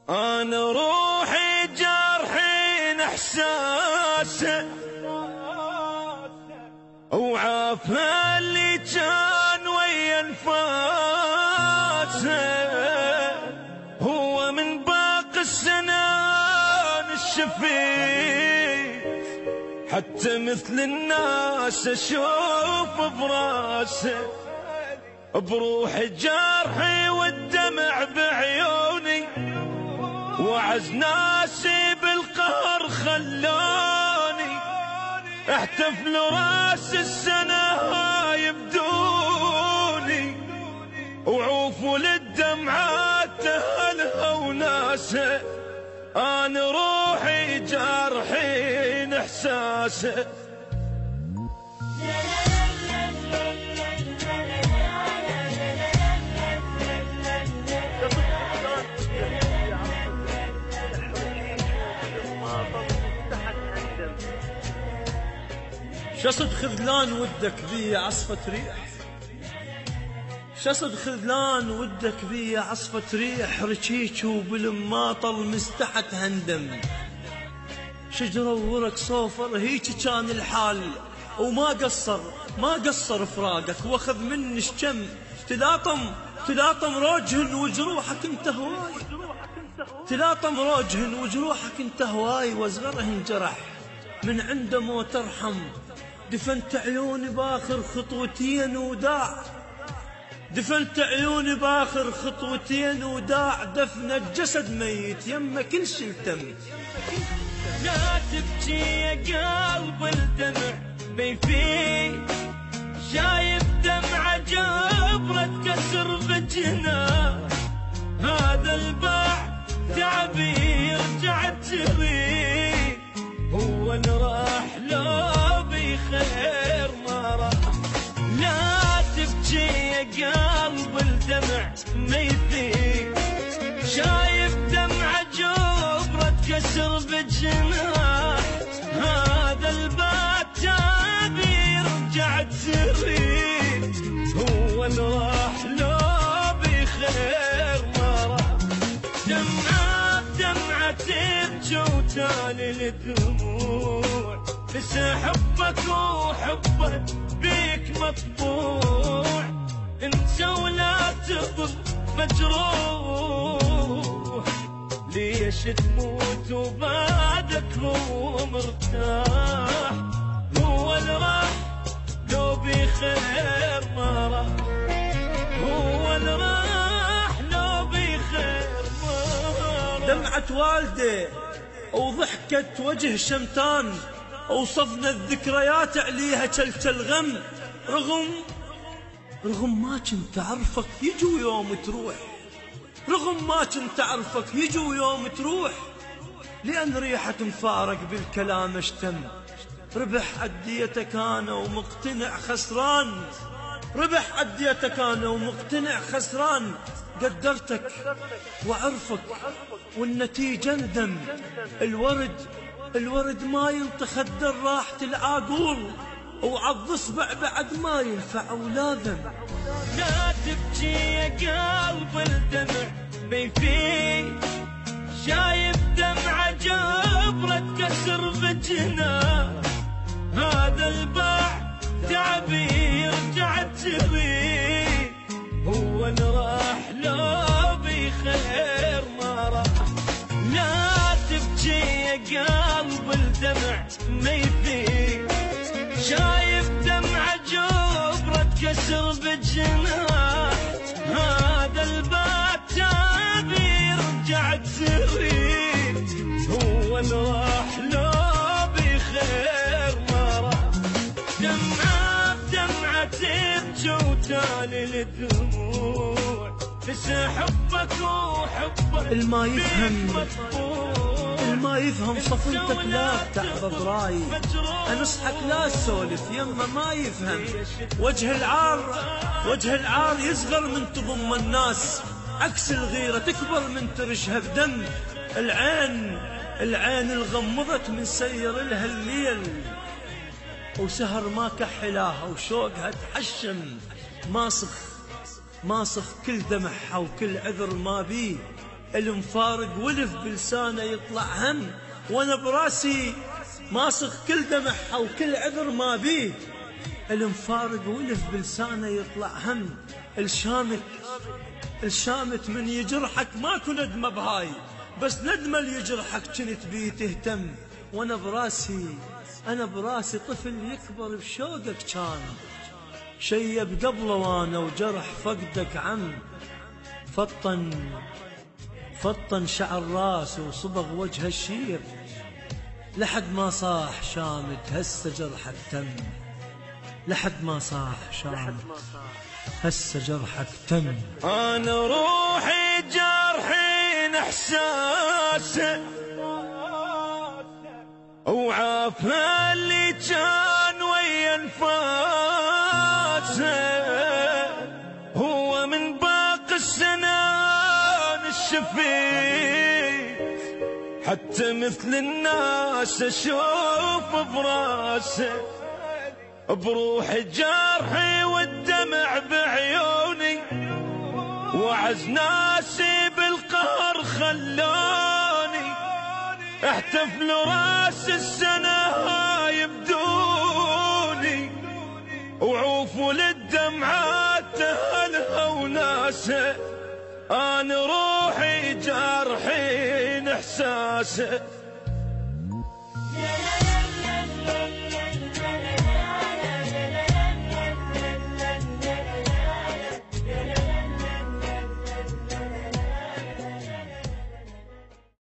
أنا روحي جرحين إحساسه وعافى اللي كان ويا انفاسه، هو من باقي السنان الشفيت حتى مثل الناس أشوف براسه. بروحي جرحي والدمع بعيوني وعز ناسي بالقهر خلوني احتفل راس السنة يبدوني وعوفوا للدمعات أهلها وناسه. أنا روحي جارحين إحساسه. شصد خذلان ودك بي عصفة ريح، شصد خذلان ودك بي عصفة ريح، رجيك وبالماطل مستحت هندم. شجرة وورق صوفر هيك كان الحال، وما قصر فراقك واخذ مني الشم. تلاطم روجهن وجروحك انت هواي، تلاطم روجهن وجروحك انت هواي، وازغرهن جرح من عنده موت ارحم. دفنت عيوني باخر خطوتين وداع، دفنت عيوني باخر خطوتين وداع، دفنة جسد ميت يما كل شي التم. لا تبكي يا قلب الدمع بيفيد، شايف دمعة جبرة كسر بجناه، هذا الباع تعبي رجعت تريد، هو اللي راح لو بخير ما راح. لا تبكي يا قلب الدمع ما يفيد، شايف دمعة جبرة كسر بجناه، هذا البات تعبي رجعت تريد، هو اللي راح لو بخير ما راح. دمعة بدمعة تبكي وتالي الدموع، بس حبك وحبه بيك مطبوع، انت ولا تظل مجروح، ليش تموت وبعدك هو مرتاح، هو اللي راح لو بخير ما راح، هو اللي راح لو بخير ما راح. دمعة والده وضحكة وجه شمتان، وصفنا الذكريات عليها كلكل غم، رغم ما كنت أعرفك يجي يوم تروح، رغم ما كنت أعرفك يجي يوم تروح، لأن ريحة مفارق بالكلام اشتم. ربح أديتك أنا ومقتنع خسران، ربح أديتك أنا ومقتنع خسران، قدرتك وعرفك والنتيجة ندم. الورد ما ينطخ الدر راحة العاقول، وعض اصبع بعد ما ينفع ولاذم. لا تبكي يا قلب الدمع بيفيد، شايف دمعة جبرة كسر بجناه، هذا الباع تعبي رجعت تريد، هو اللي راح لو بخير ما راح. لا تبكي يا قلب الدمع ما يفيد، شايف دمعة جبرة كسر بجناه، هذا البات تعبي رجعت تريد، هو اللي راح لو بخير ما راح. دمعة بدمعة تبكي وتالي الدموع، بس حبك وحبه الما يفهم صفنتك لا تعبد راي، انصحك لا تسولف يما ما يفهم. وجه العار يصغر من تضم الناس، عكس الغيرة تكبر من ترشها بدم. العين الغمضت من سير لها الليل، وسهر ما كحلاها وشوقها تحشم. ماسخ كل دمعها وكل عذر ما بيه، المفارق ولف بلسانه يطلع هم، وانا براسي ماسخ كل دمعها وكل عذر ما بيه. المفارق ولف بلسانه يطلع هم، الشامت من يجرحك ماكو ندمه بهاي، بس ندمه اللي يجرحك كنت بيه تهتم. وانا براسي طفل يكبر بشوقك كان، شيب قبله وانا وجرح فقدك عم. فطن شعر راسه وصبغ وجه الشير، لحد ما صاح شامت هسه جرحك تم. لحد ما صاح شامت هسه جرحك تم. انا روحي جرحين احساسه، وعافى اللي كان ويا انفاسه، هو من باقي السنان الشفيت، حتى مثل الناس اشوف براسه. بروحي جرحي والدمع بعيوني، وعز ناسي بالقهر خلوني، احتفلوا راس السنة هاي بدوني، وعوفوا للدمعات اهلها وناسه. انا روحي جرحين احساسه.